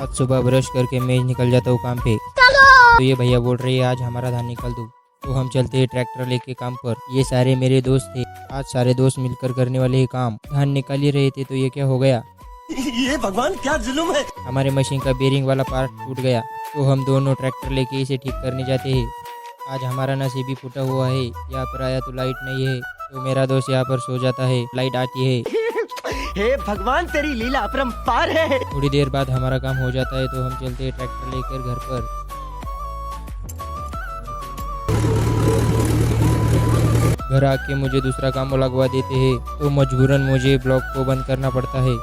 आज सुबह ब्रश करके मैं निकल जाता हूँ काम पे। तो ये भैया बोल रहे हैं आज हमारा धान निकाल दो। तो हम चलते हैं ट्रैक्टर लेके काम पर। ये सारे मेरे दोस्त थे। आज सारे दोस्त मिलकर करने वाले हैं काम। धान निकाल ही रहे थे तो ये क्या हो गया। ये भगवान क्या जुल्म है। हमारे मशीन का बेरिंग वाला पार्ट टूट गया। तो हम दोनों ट्रैक्टर लेके इसे ठीक करने जाते हैं। आज हमारा नसीब ही फूटा हुआ है। यहाँ पर आया तो लाइट नहीं है तो मेरा दोस्त यहाँ पर सो जाता है। लाइट आती है। हे भगवान तेरी लीला अपरंपार है। थोड़ी देर बाद हमारा काम हो जाता है तो हम चलते हैं ट्रैक्टर लेकर घर पर। घर आके मुझे दूसरा काम लगवा देते हैं तो मजबूरन मुझे ब्लॉग को बंद करना पड़ता है।